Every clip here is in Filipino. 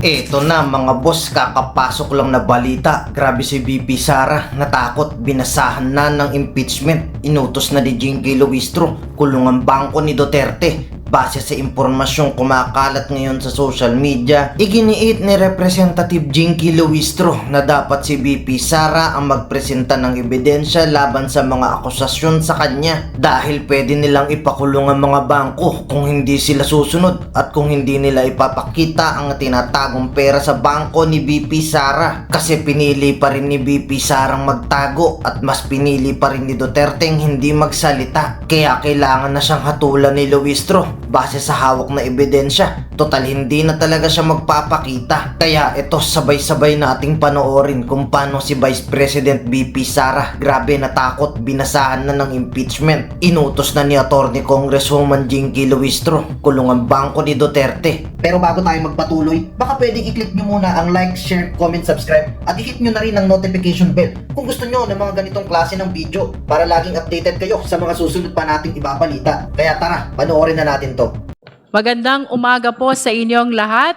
Eto na mga boss, kakapasok lang na balita. Grabe si VP Sara, natakot, binasahan na ng impeachment. Inutos na ni Jinky Luistro, kulungan bangko ni Duterte. Base sa impormasyong kumakalat ngayon sa social media, iginiit ni Representative Jinky Luistro na dapat si VP Sara ang magpresenta ng ebidensya laban sa mga akusasyon sa kanya dahil pwede nilang ipakulong ang mga bangko kung hindi sila susunod at kung hindi nila ipapakita ang tinatagong pera sa bangko ni VP Sara. Kasi pinili pa rin ni VP Sarang magtago at mas pinili pa rin ni Duterte ang hindi magsalita. Kaya kailangan na siyang hatulan ni Luistro base sa hawak na ebidensya. Total hindi na talaga siya magpapakita. Kaya ito, sabay-sabay nating panoorin kung paano si Vice President VP Sara grabe natakot, binasahan na ng impeachment. Inutos na ni Attorney Congresswoman Jinky Luistro kulungan bangko ni Duterte. Pero bago tayo magpatuloy, baka pwedeng i-click nyo muna ang like, share, comment, subscribe at i-hit nyo na rin ang notification bell kung gusto nyo ng mga ganitong klase ng video para laging updated kayo sa mga susunod pa nating ibabalita. Kaya tara, panoorin na natin to. Magandang umaga po sa inyong lahat.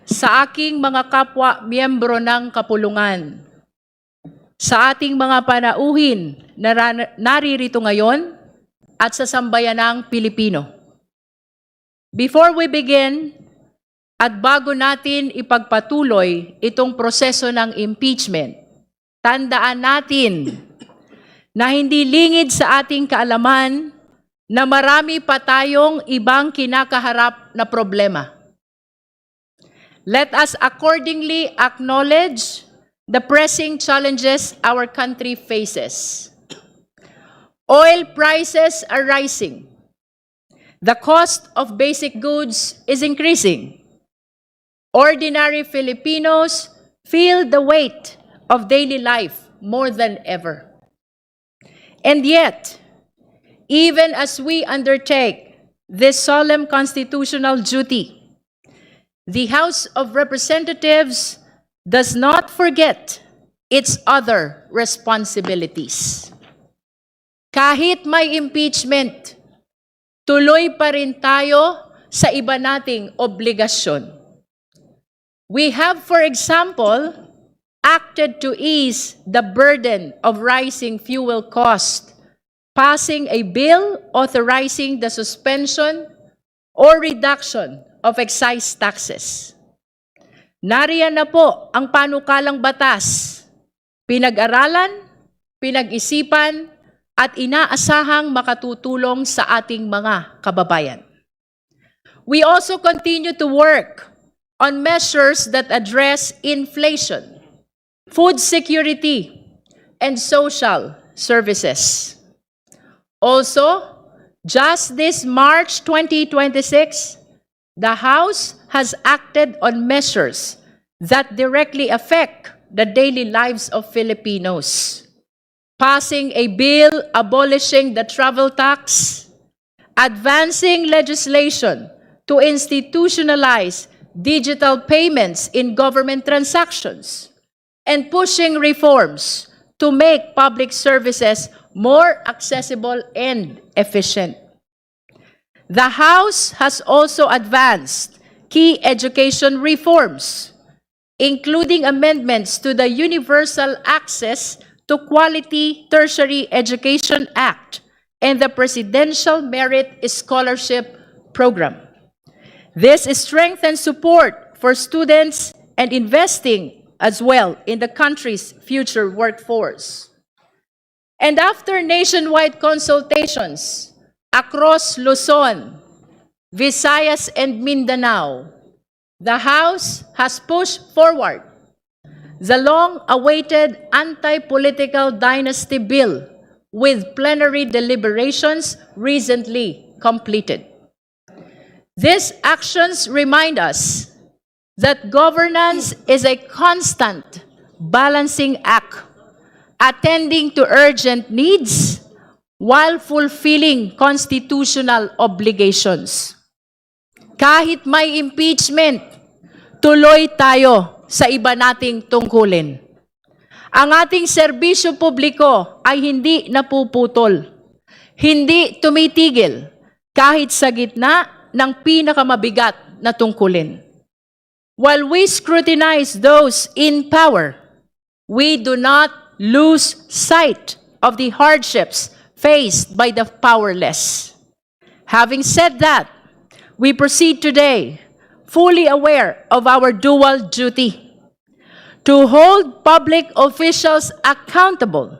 Sa aking mga kapwa miyembro ng kapulungan, sa ating mga panauhin na naririto ngayon at sa sambayanang Pilipino. Before we begin, at bago natin ipagpatuloy itong proseso ng impeachment, tandaan natin na hindi lingid sa ating kaalaman na marami pa tayong ibang kinakaharap na problema. Let us accordingly acknowledge the pressing challenges our country faces. Oil prices are rising. The cost of basic goods is increasing. Ordinary Filipinos feel the weight of daily life more than ever. And yet, even as we undertake this solemn constitutional duty, the House of Representatives does not forget its other responsibilities. Kahit may impeachment, tuloy pa rin tayo sa iba nating obligasyon. We have, for example, acted to ease the burden of rising fuel cost, passing a bill authorizing the suspension or reduction of excise taxes. Nariyan na po ang panukalang batas, pinag-aralan, pinag-isipan, at inaasahang makatutulong sa ating mga kababayan. We also continue to work on measures that address inflation, food security, and social services. Also, just this March 2026, the House has acted on measures that directly affect the daily lives of Filipinos, passing a bill abolishing the travel tax, advancing legislation to institutionalize digital payments in government transactions, and pushing reforms to make public services more accessible and efficient. The House has also advanced key education reforms, including amendments to the Universal Access to Quality Tertiary Education Act and the Presidential Merit Scholarship Program. This strengthens support for students and investing as well in the country's future workforce. And after nationwide consultations across Luzon, Visayas, and Mindanao, the House has pushed forward the long-awaited anti-political dynasty bill with plenary deliberations recently completed. These actions remind us that governance is a constant balancing act, attending to urgent needs while fulfilling constitutional obligations. Kahit may impeachment, tuloy tayo sa iba nating tungkulin. Ang ating serbisyo publiko ay hindi napuputol, hindi tumitigil kahit sa gitna ng pinakamabigat na tungkulin. while we scrutinize those in power, we do not lose sight of the hardships faced by the powerless. Having said that, we proceed today fully aware of our dual duty to hold public officials accountable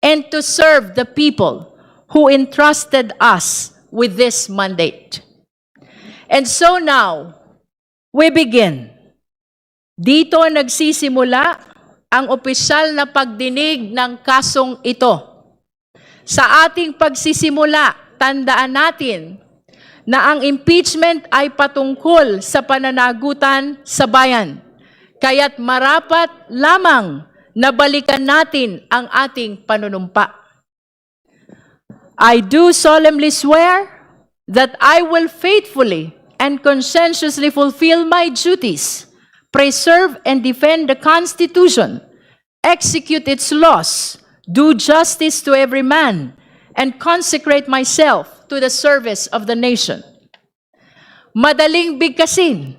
and to serve the people who entrusted us with this mandate. And so now, we begin. Dito nagsisimula ang opisyal na pagdinig ng kasong ito. Sa ating pagsisimula, tandaan natin na ang impeachment ay patungkol sa pananagutan sa bayan. Kaya't marapat lamang na balikan natin ang ating panunumpa. I do solemnly swear that I will faithfully and conscientiously fulfill my duties, preserve and defend the Constitution, execute its laws, do justice to every man, and consecrate myself to the service of the nation. Madaling bigkasin,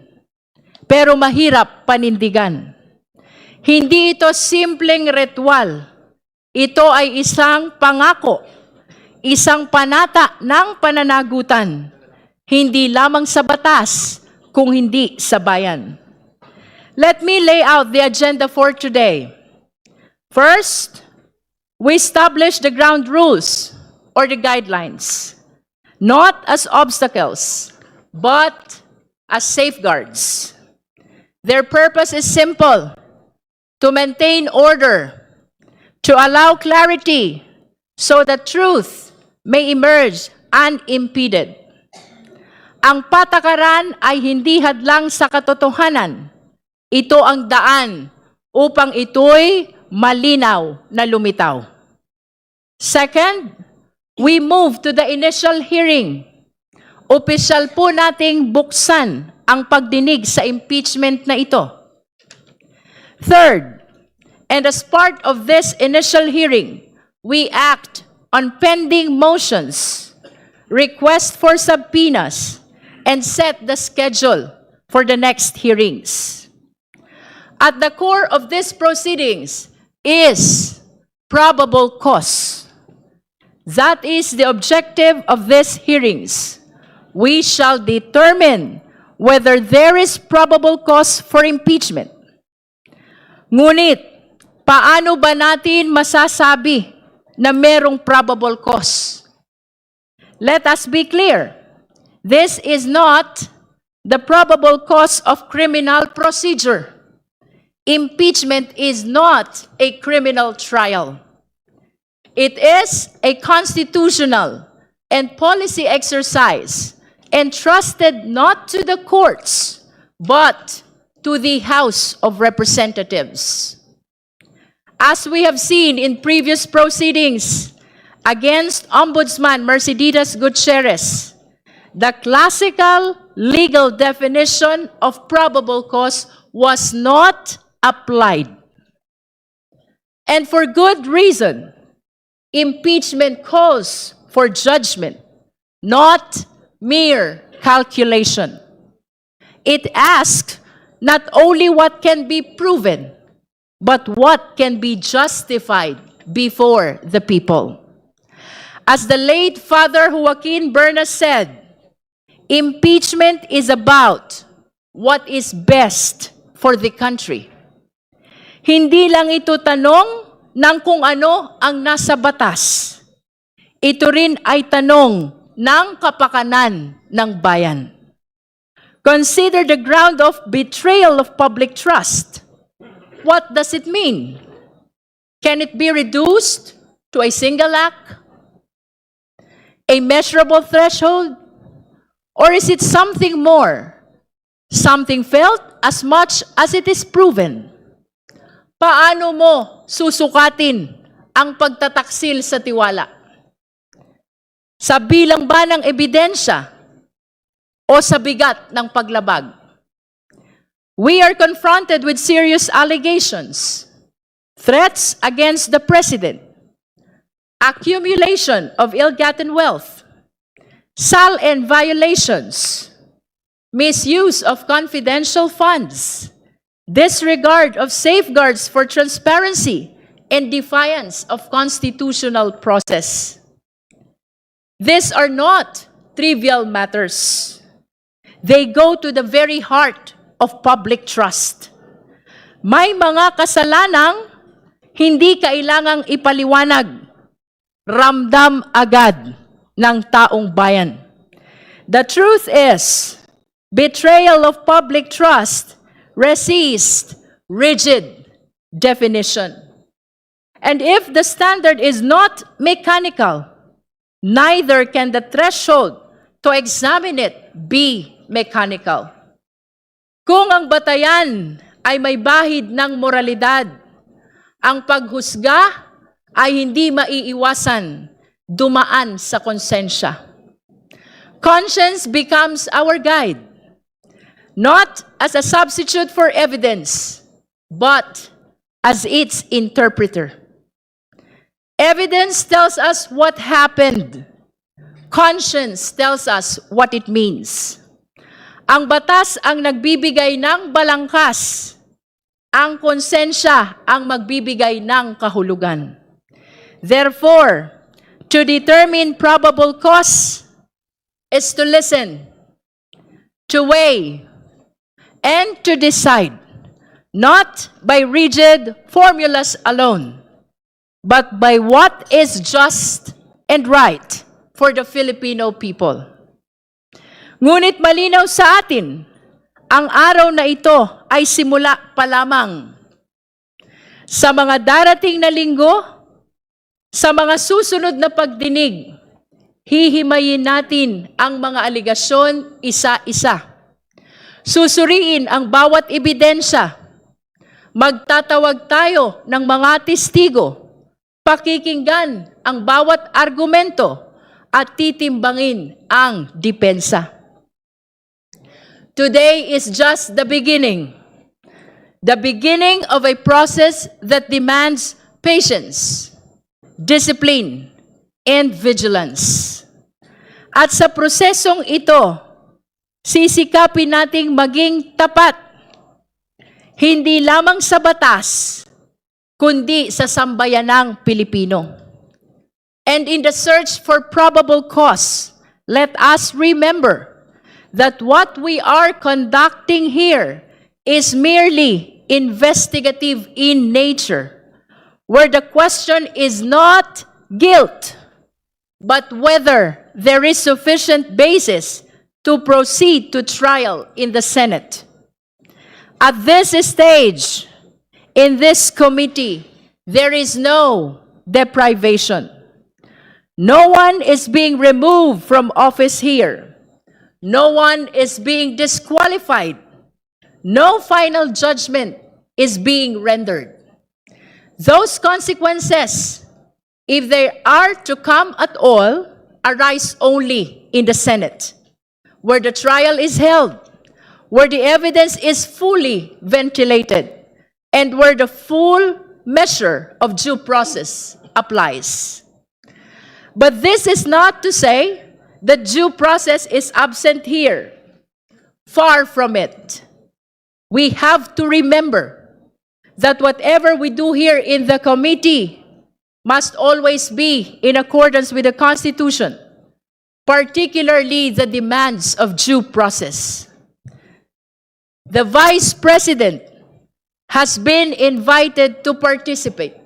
pero mahirap panindigan. Hindi ito simpleng ritual. Ito ay isang pangako, isang panata ng pananagutan, hindi lamang sa batas, kung hindi sa bayan. Let me lay out the agenda for today. First, we establish the ground rules or the guidelines, not as obstacles, but as safeguards. Their purpose is simple: to maintain order, to allow clarity, so that truth may emerge unimpeded. Ang patakaran ay hindi hadlang sa katotohanan. Ito ang daan upang ito'y malinaw na lumitaw. Second, we move to the initial hearing. Opisyal po nating buksan ang pagdinig sa impeachment na ito. Third, and as part of this initial hearing, we act on pending motions, request for subpoenas, and set the schedule for the next hearings. At the core of these proceedings is probable cause. That is the objective of these hearings. We shall determine whether there is probable cause for impeachment. Ngunit, paano ba natin masasabi na merong probable cause? Let us be clear. This is not the probable cause of criminal procedure. Impeachment is not a criminal trial. It is a constitutional and policy exercise entrusted not to the courts, but to the House of Representatives. As we have seen in previous proceedings against Ombudsman Mercedes Gutierrez, the classical legal definition of probable cause was not applied. And for good reason. Impeachment calls for judgment, not mere calculation. It asks not only what can be proven, but what can be justified before the people. As the late Father Joaquin Bernas said, impeachment is about what is best for the country. Hindi lang ito tanong ng kung ano ang nasa batas. Ito rin ay tanong ng kapakanan ng bayan. Consider the ground of betrayal of public trust. What does it mean? Can it be reduced to a single act? A measurable threshold? Or is it something more? Something felt as much as it is proven? Paano mo susukatin ang pagtataksil sa tiwala? Sa bilang ba ng ebidensya o sa bigat ng paglabag? We are confronted with serious allegations, threats against the President, accumulation of ill-gotten wealth, SAL and violations, misuse of confidential funds, disregard of safeguards for transparency, and defiance of constitutional process. These are not trivial matters. They go to the very heart of public trust. May mga kasalanang hindi kailangang ipaliwanag, ramdam agad ng taong bayan. The truth is, betrayal of public trust resists rigid definition. And if the standard is not mechanical, neither can the threshold to examine it be mechanical. Kung ang batayan ay may bahid ng moralidad, ang paghusga ay hindi maiiwasan dumaan sa konsensya. Conscience becomes our guide, not as a substitute for evidence, but as its interpreter. Evidence tells us what happened. Conscience tells us what it means. Ang batas ang nagbibigay ng balangkas. Ang konsensya ang magbibigay ng kahulugan. Therefore, to determine probable cause is to listen, to weigh, and to decide, not by rigid formulas alone, but by what is just and right for the Filipino people. Ngunit malinaw sa atin, ang araw na ito ay simula pa lamang. Sa mga darating na linggo, sa mga susunod na pagdinig, hihimayin natin ang mga aligasyon isa-isa. Susuriin ang bawat ebidensya. Magtatawag tayo ng mga testigo. Pakikinggan ang bawat argumento at titimbangin ang depensa. Today is just the beginning of a process that demands patience, discipline, and vigilance. At sa prosesong ito, sisikapin nating maging tapat, hindi lamang sa batas, kundi sa sambayanang Pilipino. And in the search for probable cause, let us remember that what we are conducting here is merely investigative in nature, where the question is not guilt, but whether there is sufficient basis to proceed to trial in the Senate. At this stage, in this committee, there is no deprivation. No one is being removed from office here. No one is being disqualified. No final judgment is being rendered. Those consequences, if they are to come at all, arise only in the Senate, where the trial is held, where the evidence is fully ventilated, and where the full measure of due process applies. But this is not to say that due process is absent here. Far from it. We have to remember that whatever we do here in the committee must always be in accordance with the Constitution, particularly the demands of due process. The Vice President has been invited to participate.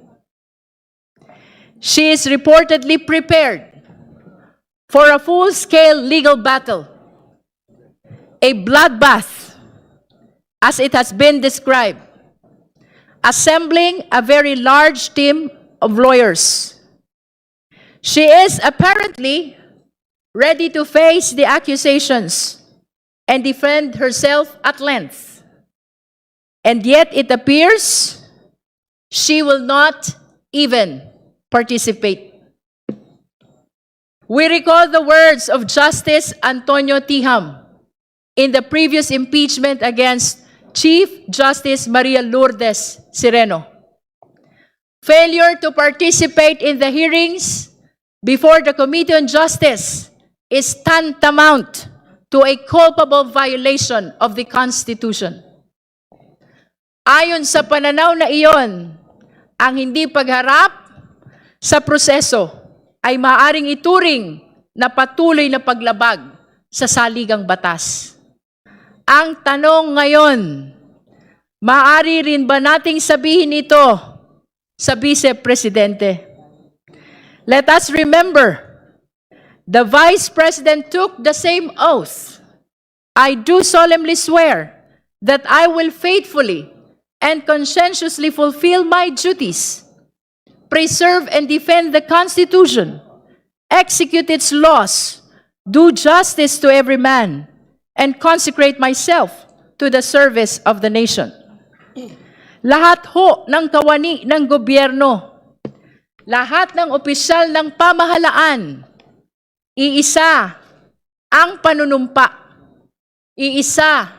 She is reportedly prepared for a full-scale legal battle, a bloodbath, as it has been described, assembling a very large team of lawyers. She is apparently ready to face the accusations and defend herself at length. And yet it appears she will not even participate. We recall the words of Justice Antonio Tiham in the previous impeachment against Chief Justice Maria Lourdes Sireno. Failure to participate in the hearings before the Committee on Justice is tantamount to a culpable violation of the Constitution. Ayon sa pananaw na iyon, ang hindi pagharap sa proseso ay maaaring ituring na patuloy na paglabag sa saligang batas. Ang tanong ngayon, maaari rin ba nating sabihin ito sa Vice Presidente? Let us remember, the Vice President took the same oath. I do solemnly swear that I will faithfully and conscientiously fulfill my duties, preserve and defend the Constitution, execute its laws, do justice to every man, and consecrate myself to the service of the nation. Lahat ho ng kawani ng gobyerno, lahat ng opisyal ng pamahalaan, iisa ang panunumpa, iisa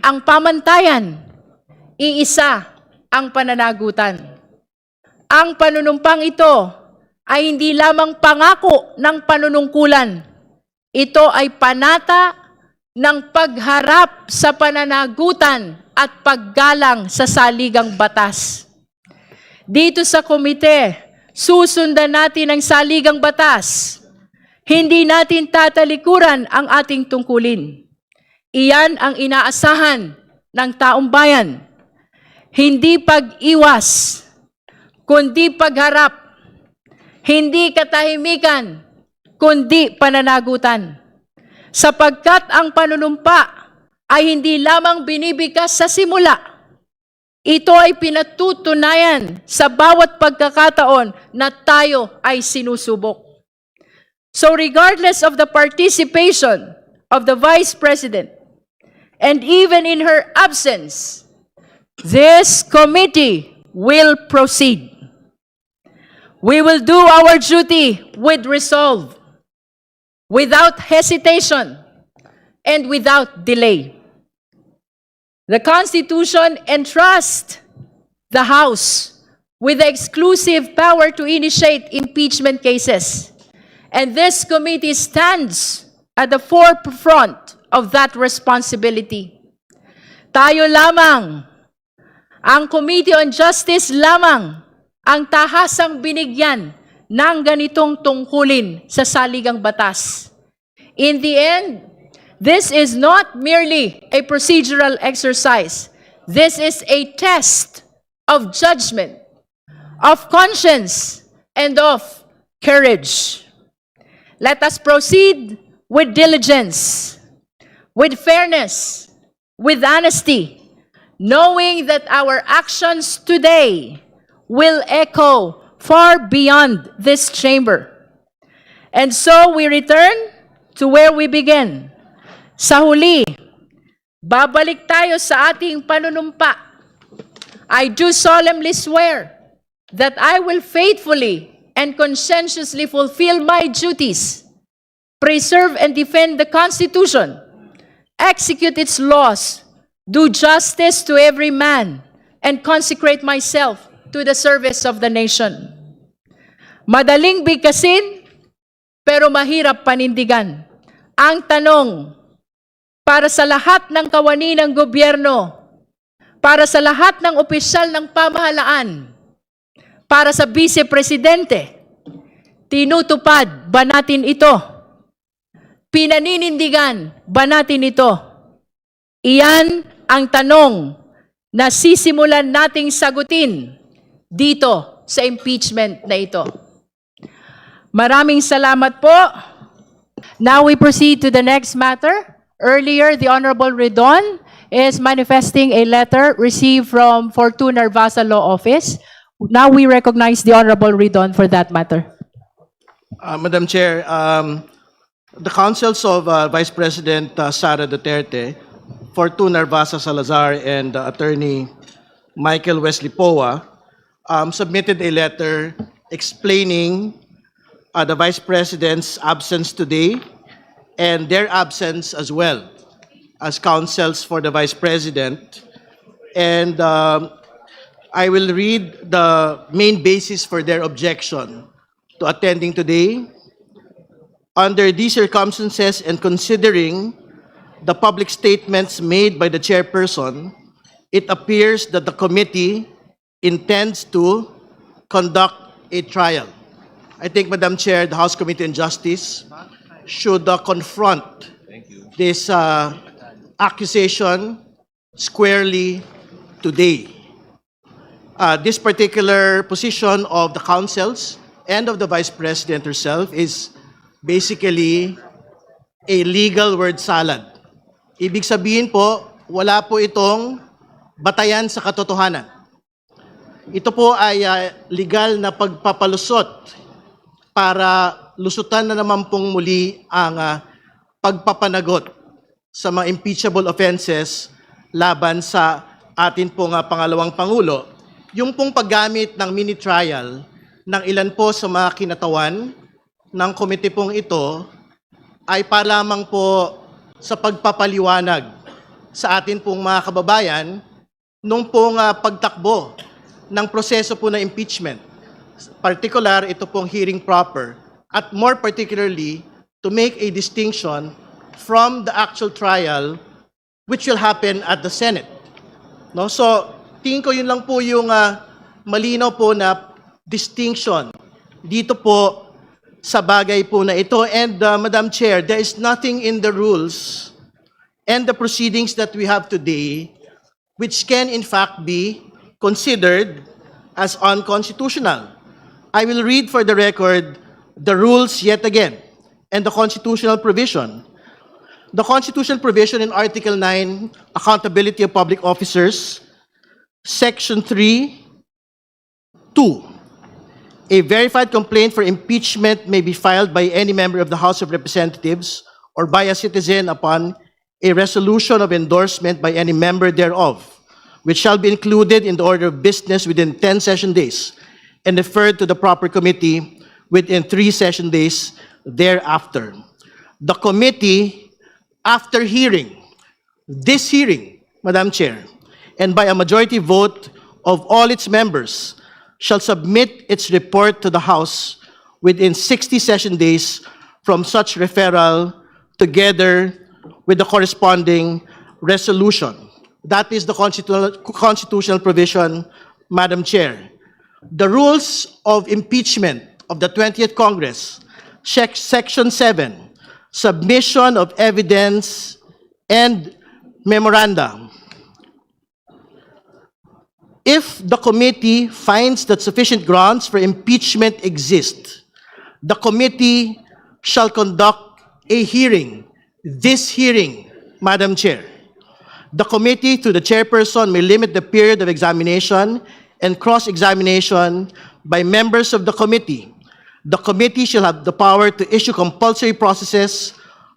ang pamantayan, iisa ang pananagutan. Ang panunumpang ito ay hindi lamang pangako ng panunungkulan. Ito ay panata ng pagharap sa pananagutan at paggalang sa saligang batas. Dito sa komite, susundan natin ang saligang batas. Hindi natin tatalikuran ang ating tungkulin. Iyan ang inaasahan ng taong bayan. Hindi pag-iwas, kundi pagharap. Hindi katahimikan, kundi pananagutan. Sapagkat ang panunumpa ay hindi lamang binibigkas sa simula. Ito ay pinatutunayan sa bawat pagkakataon na tayo ay sinusubok. So regardless of the participation of the Vice President, and even in her absence, this committee will proceed. We will do our duty with resolve, without hesitation, and without delay. The Constitution entrusts the House with the exclusive power to initiate impeachment cases. And this committee stands at the forefront of that responsibility. Tayo lamang, ang Committee on Justice lamang, ang tahasang binigyan ng ganitong tungkulin sa saligang batas. In the end, this is not merely a procedural exercise. This is a test of judgment, of conscience, and of courage. Let us proceed with diligence, with fairness, with honesty, knowing that our actions today will echo far beyond this chamber. And so we return to where we began. Sa huli, babalik tayo sa ating panunumpa. I do solemnly swear that I will faithfully and conscientiously fulfill my duties, preserve and defend the Constitution, execute its laws, do justice to every man, and consecrate myself to the service of the nation. Madaling bigkasin, pero mahirap panindigan. Ang tanong, para sa lahat ng kawani ng gobyerno, para sa lahat ng opisyal ng pamahalaan, para sa Vice Presidente, tinutupad ba natin ito? Pinaninindigan ba natin ito? Iyan ang tanong na sisimulan nating sagutin dito sa impeachment na ito. Maraming salamat po. Now we proceed to the next matter. Earlier, the Honorable Redon is manifesting a letter received from Fortune Narvasa Law Office. Now we recognize the Honorable Redon for that matter. Madam Chair, the counsels of Vice President Sara Duterte, Fortune Narvasa Salazar, and Attorney Michael Wesley Poa submitted a letter explaining the Vice President's absence today and their absence as well as counsels for the Vice President. And I will read the main basis for their objection to attending today. Under these circumstances and considering the public statements made by the chairperson, it appears that the committee intends to conduct a trial. I think, Madam Chair, the House Committee on Justice should confront this accusation squarely today. This particular position of the councils and of the Vice President herself is basically a legal word salad. Ibig sabihin po, wala po itong batayan sa katotohanan. Ito po ay legal na pagpapalusot para lusutan na naman pong muli ang pagpapanagot sa mga impeachable offenses laban sa atin pong pangalawang Pangulo. Yung pong paggamit ng mini trial ng ilan po sa mga kinatawan ng komite pong ito ay para lamang po sa pagpapaliwanag sa atin pong mga kababayan nung pong pagtakbo ng proseso po na impeachment. Particular, ito pong hearing proper at more particularly to make a distinction from the actual trial which will happen at the Senate. No? So, tingin ko yun lang po yung malinaw po na distinction dito po sa bagay po na ito. And Madam Chair, there is nothing in the rules and the proceedings that we have today which can in fact be considered as unconstitutional. I will read for the record the rules yet again and the constitutional provision. The constitutional provision in Article 9, Accountability of Public Officers, Section 3, 2. A verified complaint for impeachment may be filed by any member of the House of Representatives or by a citizen upon a resolution of endorsement by any member thereof, which shall be included in the order of business within 10 session days and referred to the proper committee within 3 session days thereafter. The committee, after hearing, this hearing, Madam Chair, and by a majority vote of all its members, shall submit its report to the House within 60 session days from such referral, together with the corresponding resolution. That is the constitutional provision, Madam Chair. The rules of impeachment of the 20th Congress, Section 7, submission of evidence and memoranda. If the committee finds that sufficient grounds for impeachment exist, the committee shall conduct a hearing. This hearing, Madam Chair. The committee, through the chairperson, may limit the period of examination and cross-examination by members of the committee. The committee shall have the power to issue compulsory processes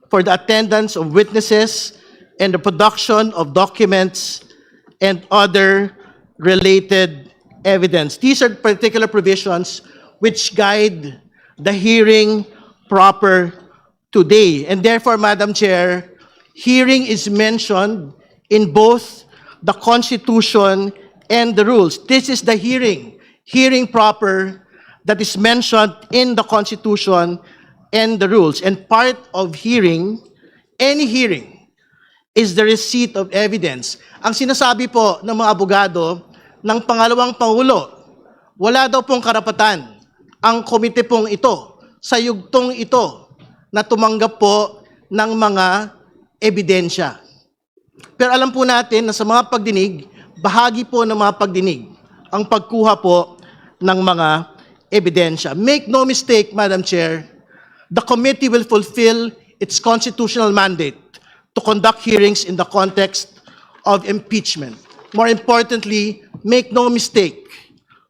for the attendance of witnesses and the production of documents and other related evidence. These are particular provisions which guide the hearing proper today. And therefore, Madam Chair, hearing is mentioned in both the Constitution and the rules. This is the hearing proper that is mentioned in the Constitution and the rules. And part of hearing, any hearing, is the receipt of evidence. Ang sinasabi po ng mga abogado ng pangalawang Pangulo, wala daw pong karapatan ang komite pong ito sa yugtong ito na tumanggap po ng mga ebidensya. Pero alam po natin na sa mga pagdinig, bahagi po ng mga pagdinig ang pagkuha po ng mga ebidensya. Make no mistake, Madam Chair, the committee will fulfill its constitutional mandate to conduct hearings in the context of impeachment. More importantly, make no mistake,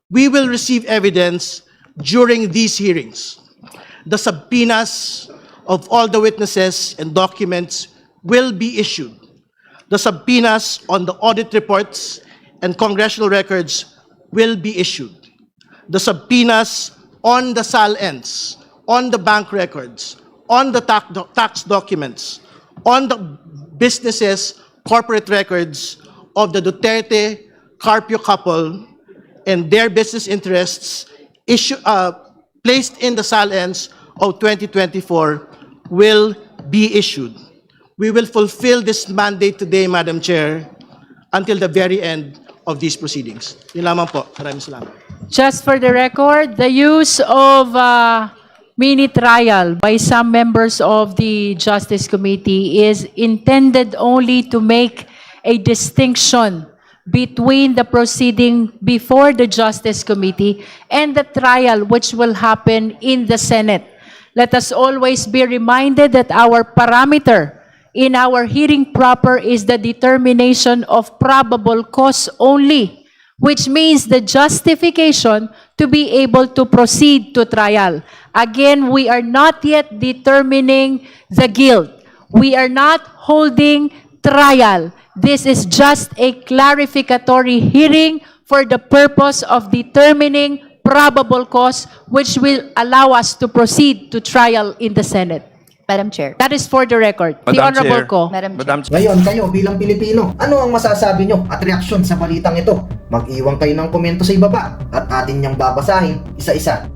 we will receive evidence during these hearings. The subpoenas of all the witnesses and documents will be issued. The subpoenas on the audit reports and congressional records will be issued. The subpoenas on the SALNs, on the bank records, on the tax documents, on the businesses, corporate records of the Duterte Carpio couple and their business interests placed in the SALNs of 2024 will be issued. we will fulfill this mandate today, Madam Chair, until the very end of these proceedings. Yun lamang po. Maraming salamat. Just for the record, the use of mini trial by some members of the Justice Committee is intended only to make a distinction between the proceeding before the Justice Committee and the trial which will happen in the Senate. Let us always be reminded that our parameter in our hearing proper is the determination of probable cause only, which means the justification to be able to proceed to trial. Again, we are not yet determining the guilt. We are not holding trial. This is just a clarificatory hearing for the purpose of determining probable cause, which will allow us to proceed to trial in the Senate. Madam Chair. That is for the record. The Madam Honorable Chair. Ko. Madam Chair. Madam Chair. Ngayon, kayo bilang Pilipino, ano ang masasabi nyo at reaksyon sa balitang ito? Mag-iwan kayo ng komento sa ibaba at atin niyang babasahin isa-isa.